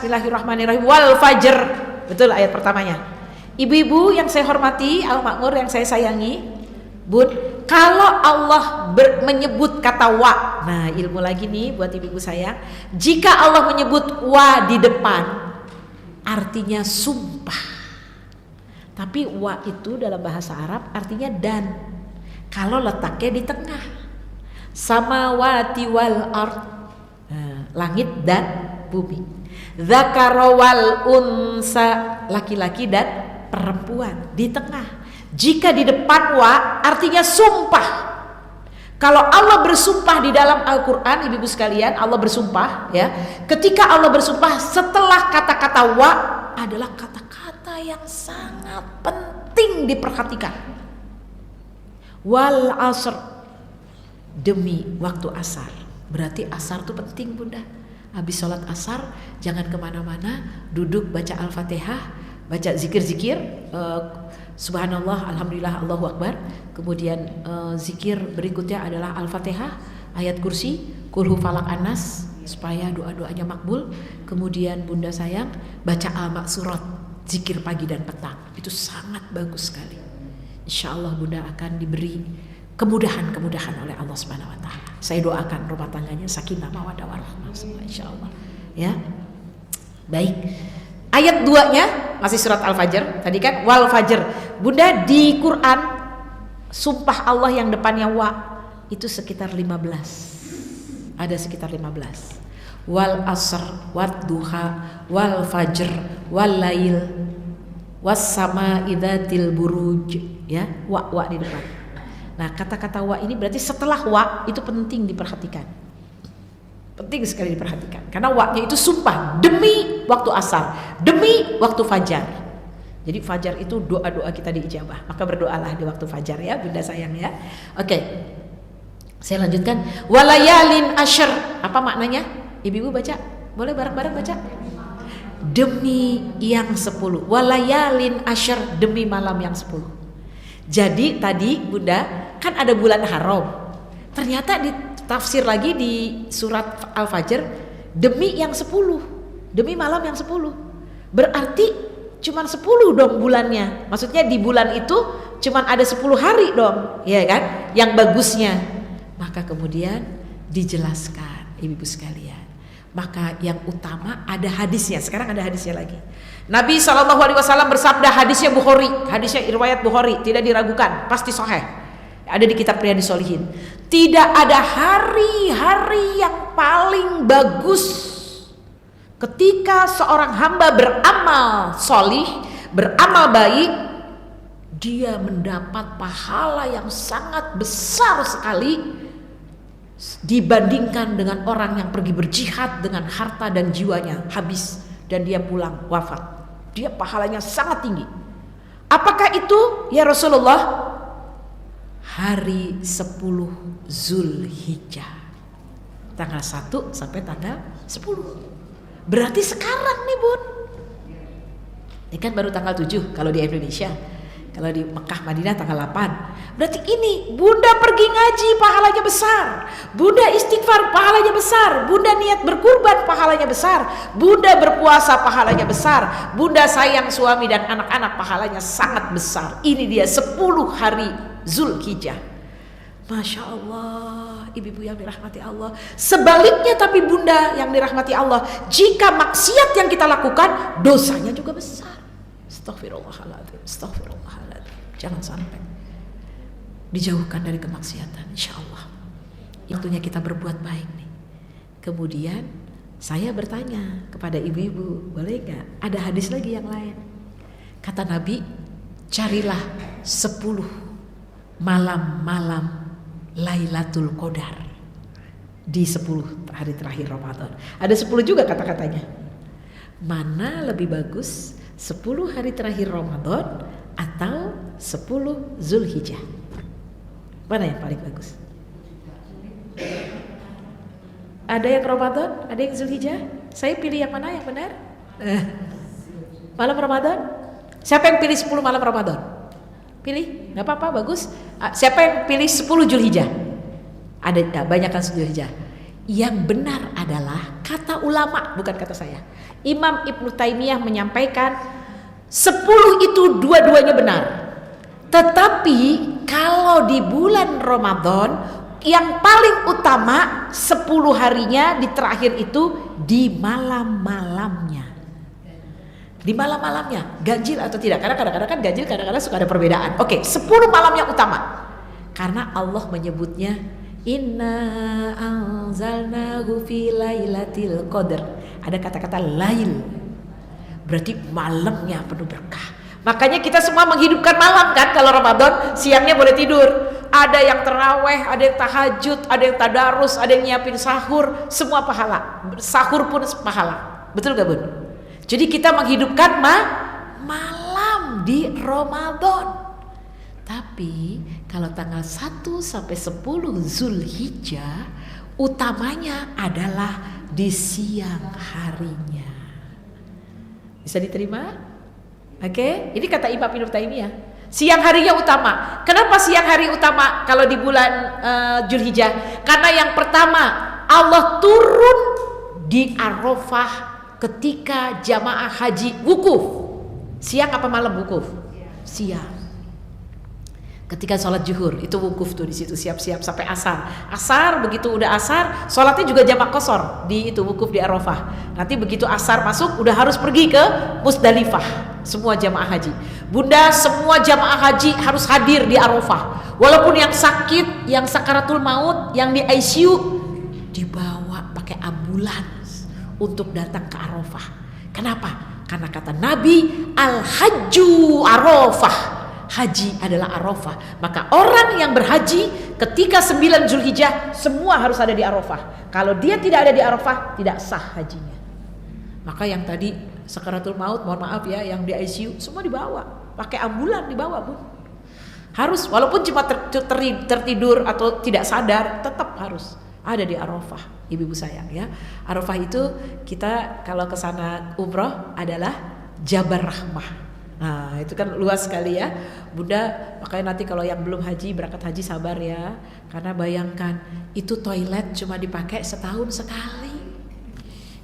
Bismillahirrahmanirrahim. Wal fajr. Betul ayat pertamanya. Ibu-ibu yang saya hormati, al-makmur yang saya sayangi, Bun, kalau Allah menyebut kata wa, nah ilmu lagi nih buat ibu-ibu sayang, jika Allah menyebut wa di depan, artinya sumpah. Tapi wa itu dalam bahasa Arab artinya dan. Kalau letaknya di tengah, samawati wal ard, langit dan bumi, dzakara wal unsa, laki-laki dan perempuan, di tengah. Jika di depan wa artinya sumpah. Kalau Allah bersumpah di dalam Al-Quran, ibu-ibu sekalian, Allah bersumpah ya. Ketika Allah bersumpah setelah kata-kata wa adalah kata-kata yang sangat penting diperhatikan. Wal asr, demi waktu asar. Berarti asar itu penting, Bunda. Habis sholat asar jangan kemana-mana, duduk baca Al-Fatihah, baca zikir-zikir, subhanallah, alhamdulillah, Allahu akbar. Kemudian zikir berikutnya adalah Al-Fatihah, ayat kursi, kulhu falak anas, supaya doa-doanya makbul. Kemudian Bunda sayang baca Al-Maksurat, zikir pagi dan petang. Itu sangat bagus sekali. Insyaallah Bunda akan diberi kemudahan-kemudahan oleh Allah Subhanahu wa taala. Saya doakan rumah tangganya sakinah mawaddah warahmah semua insyaallah. Ya. Baik. Ayat 2-nya masih surat Al-Fajr. Tadi kan wal fajr. Bunda, di Quran sumpah Allah yang depannya wa itu sekitar 15. Ada sekitar 15. Wal asr, wad duha, wal fajr, wal lail, was sama idzatil buruj, ya. Wa di depan. Nah, kata-kata wa ini berarti setelah wa itu penting diperhatikan. Penting sekali diperhatikan. Karena wa-nya itu sumpah demi waktu asar, demi waktu fajar. Jadi fajar itu doa-doa kita diijabah. Maka berdoalah di waktu fajar ya, Bunda sayang ya. Oke. Saya lanjutkan. Walayalin asyr. Apa maknanya? Ibu-ibu baca. Boleh bareng-bareng baca? Demi yang 10. Walayalin asyr, demi malam yang 10. Jadi tadi Bunda kan ada bulan haram. Ternyata ditafsir lagi di surat Al-Fajr demi yang 10, demi malam yang 10. Berarti cuman 10 dong bulannya. Maksudnya di bulan itu cuman ada 10 hari dong, ya kan? Yang bagusnya. Maka kemudian dijelaskan ibu-ibu sekalian. Maka yang utama ada hadisnya. Sekarang ada hadisnya lagi. Nabi SAW bersabda, hadisnya Bukhari, hadisnya riwayat Bukhari, tidak diragukan, pasti sahih. Ada di kitab Riyadhus Shalihin. Tidak ada hari-hari yang paling bagus ketika seorang hamba beramal solih, beramal baik, dia mendapat pahala yang sangat besar sekali dibandingkan dengan orang yang pergi berjihad dengan harta dan jiwanya habis dan dia pulang wafat. Dia pahalanya sangat tinggi. Apakah itu ya Rasulullah? Hari 10 Zulhijjah, tanggal 1 sampai tanggal 10. Berarti sekarang nih Bun. Ini kan baru tanggal 7 kalau di Indonesia. Kalau di Mekah Madinah tanggal 8. Berarti ini Bunda pergi ngaji pahalanya besar, Bunda istighfar pahalanya besar, Bunda niat berkurban pahalanya besar, Bunda berpuasa pahalanya besar, Bunda sayang suami dan anak-anak pahalanya sangat besar. Ini dia 10 hari Zulhijjah. Masya Allah, ibu-ibu yang dirahmati Allah. Sebaliknya tapi Bunda yang dirahmati Allah, jika maksiat yang kita lakukan dosanya juga besar. Astaghfirullahaladzim, astaghfirullahaladzim. Jangan sampai dijauhkan dari kemaksiatan, insya Allah. Waktunya kita berbuat baik nih. Kemudian saya bertanya kepada ibu-ibu, boleh gak ada hadis lagi yang lain? Kata Nabi, carilah 10 malam-malam Lailatul Qadar di 10 hari terakhir Ramadan. Ada 10 juga kata-katanya. Mana lebih bagus, 10 hari terakhir Ramadan atau 10 Zulhijjah? Mana yang paling bagus? Ada yang Ramadan, ada yang Zulhijjah. Saya pilih yang mana yang benar? Malam Ramadan. Siapa yang pilih 10 malam Ramadan? Pilih, nggak apa-apa, bagus. Siapa yang pilih 10 Zulhijjah? Ada banyak kan Zulhijjah. Yang benar adalah Kata ulama, bukan kata saya. Imam Ibnu Taimiyah menyampaikan 10 itu dua-duanya benar. Tetapi kalau di bulan Ramadan yang paling utama 10 harinya di terakhir itu di malam-malamnya. Di malam-malamnya, ganjil atau tidak? Karena kadang-kadang kan ganjil, kadang-kadang suka ada perbedaan. Oke, 10 malam yang utama. Karena Allah menyebutnya Inna anzalnahu fi lailatul qadar. Ada kata-kata lail. Berarti malamnya penuh berkah. Makanya kita semua menghidupkan malam kan kalau Ramadan, siangnya boleh tidur. Ada yang terawih, ada yang tahajud, ada yang tadarus, ada yang nyiapin sahur, semua pahala. Sahur pun pahala. Betul gak Bun? Jadi kita menghidupkan malam di Ramadan. Tapi kalau tanggal 1 sampai 10 Zulhijjah utamanya adalah di siang harinya. Bisa diterima? Oke, ini kata Imam Ibnu Taimiyah. Siang harinya utama. Kenapa siang hari utama kalau di bulan Zulhijjah? Karena yang pertama Allah turun di Arafah ketika jamaah haji wukuf. Siang apa malam wukuf? Siang. Ketika sholat zuhur itu wukuf tuh di situ, siap-siap sampai asar. Asar begitu udah asar, sholatnya juga jamak qashar di itu wukuf di Arafah. Nanti begitu asar masuk udah harus pergi ke Musdalifah. Semua jamaah haji. Bunda, semua jamaah haji harus hadir di Arafah. Walaupun yang sakit, yang sakaratul maut, yang di ICU dibawa pakai ambulans untuk datang ke Arafah. Kenapa? Karena kata Nabi, al-hajju Arafah. Haji adalah Arafah. Maka orang yang berhaji ketika 9 Zulhijjah semua harus ada di Arafah. Kalau dia tidak ada di Arafah tidak sah hajinya. Maka yang tadi sakaratul maut, mohon maaf ya, yang di ICU semua dibawa, pakai ambulan dibawa Bun. Harus, walaupun cuma tertidur atau tidak sadar, tetap harus ada di Arafah. Ibu-ibu sayang ya. Arafah itu kita kalau ke sana umroh adalah Jabal Rahmah. Nah itu kan luas sekali ya Bunda, makanya nanti kalau yang belum haji, berangkat haji sabar ya. Karena bayangkan itu toilet cuma dipakai setahun sekali.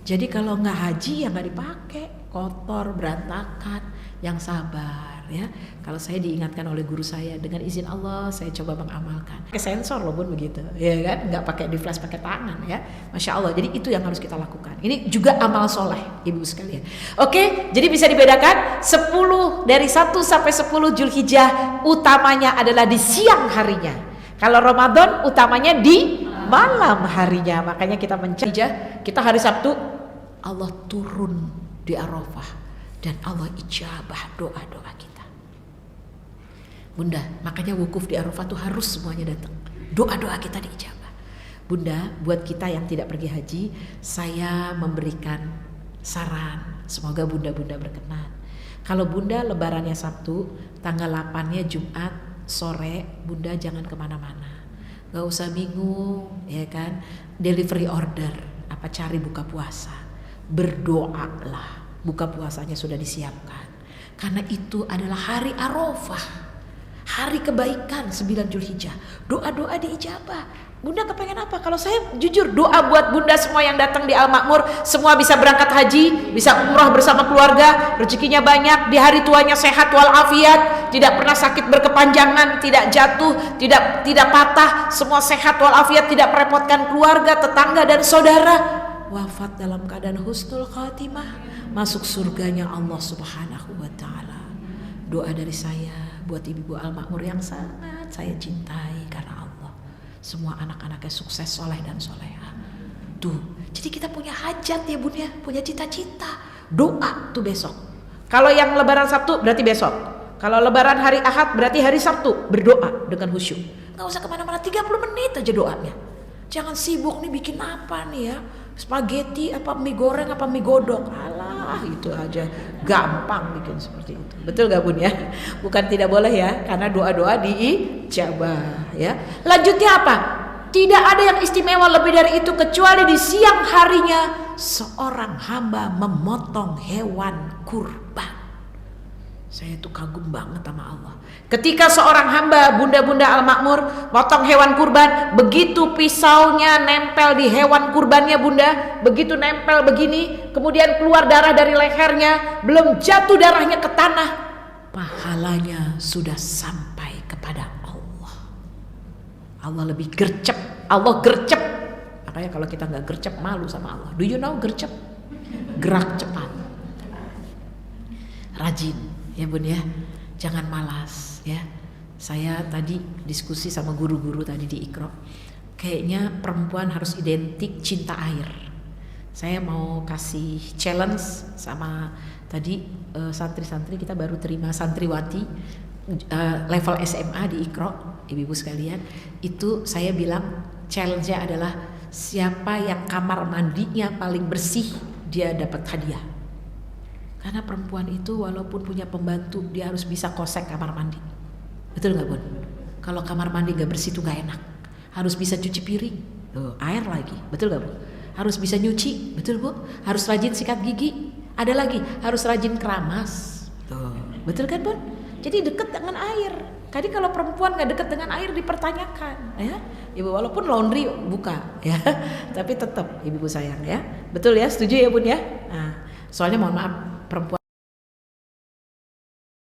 Jadi kalau nggak haji ya nggak dipakai, kotor, berantakan. Yang sabar ya. Kalau saya diingatkan oleh guru saya, dengan izin Allah saya coba mengamalkan. Pakai sensor loh Bun begitu, ya kan? Nggak pakai di flash, pakai tangan ya. Masya Allah. Jadi itu yang harus kita lakukan. Ini juga amal soleh ibu sekalian. Oke, jadi bisa dibedakan 10 dari 1 sampai 10 Zulhijjah utamanya adalah di siang harinya. Kalau Ramadan utamanya di malam harinya. Makanya kita mencari, kita hari Sabtu Allah turun di Arafah. Dan Allah ijabah doa-doa kita. Bunda, makanya wukuf di Arafah tuh harus semuanya datang. Doa-doa kita diijabah. Bunda, buat kita yang tidak pergi haji, saya memberikan saran. Semoga bunda-bunda berkenan. Kalau bunda lebarannya Sabtu, tanggal 8-nya Jumat sore, bunda jangan kemana-mana. Gak usah bingung, ya kan? Delivery order, apa cari buka puasa. Berdoalah. Buka puasanya sudah disiapkan. Karena itu adalah hari Arafah, hari kebaikan 9 Zulhijjah. Doa-doa diijabah. Bunda kepengen apa? Kalau saya jujur doa buat bunda semua yang datang di Al Makmur, semua bisa berangkat haji, bisa umrah bersama keluarga, rezekinya banyak, di hari tuanya sehat walafiat, tidak pernah sakit berkepanjangan, tidak jatuh, tidak patah, semua sehat walafiat, tidak merepotkan keluarga, tetangga dan saudara. Wafat dalam keadaan husnul khatimah, masuk surganya Allah Subhanahu wa ta'ala. Doa dari saya buat ibu-ibu Al Makmur yang sangat saya cintai karena Allah. Semua anak-anaknya sukses, soleh dan soleha. Tuh, jadi kita punya hajat ya Bun ya, punya cita-cita. Doa tuh besok. Kalau yang lebaran Sabtu berarti besok. Kalau lebaran hari Ahad berarti hari Sabtu. Berdoa dengan khusyuk. Gak usah kemana-mana, 30 menit aja doanya. Jangan sibuk nih bikin apa nih ya, spaghetti apa mie goreng apa mie godok, alah itu aja gampang bikin seperti itu. Betul gak Bun ya? Bukan tidak boleh ya, karena doa-doa diijabah ya. Lanjutnya apa? Tidak ada yang istimewa lebih dari itu kecuali di siang harinya seorang hamba memotong hewan kurban. Saya tuh kagum banget sama Allah. Ketika seorang hamba, bunda-bunda Al-Makmur, potong hewan kurban, begitu pisaunya nempel di hewan kurbannya bunda, begitu nempel begini, kemudian keluar darah dari lehernya, belum jatuh darahnya ke tanah, pahalanya sudah sampai kepada Allah. Allah lebih gercep, Allah gercep. Makanya kalau kita nggak gercep, malu sama Allah. Do you know gercep? Gerak cepat, rajin. Ya bun ya, jangan malas ya. Saya tadi diskusi sama guru-guru tadi di Iqra. Kayaknya perempuan harus identik cinta air. Saya mau kasih challenge sama tadi santri-santri, kita baru terima santriwati level SMA di Iqra, ibu-ibu sekalian. Itu saya bilang challenge-nya adalah siapa yang kamar mandinya paling bersih, dia dapat hadiah. Karena perempuan itu walaupun punya pembantu, dia harus bisa kosek kamar mandi. Betul gak bun? Kalau kamar mandi gak bersih itu gak enak. Harus bisa cuci piring, tuh, air lagi. Betul gak bu? Harus bisa nyuci, betul bu? Harus rajin sikat gigi. Ada lagi, harus rajin keramas, tuh, betul kan bun? Jadi dekat dengan air. Jadi kalau perempuan gak dekat dengan air dipertanyakan, ya. Ibu walaupun laundry buka, ya, tapi tetap ibu sayang ya. Betul ya, setuju ya bun ya? Nah, soalnya mohon maaf, perempuan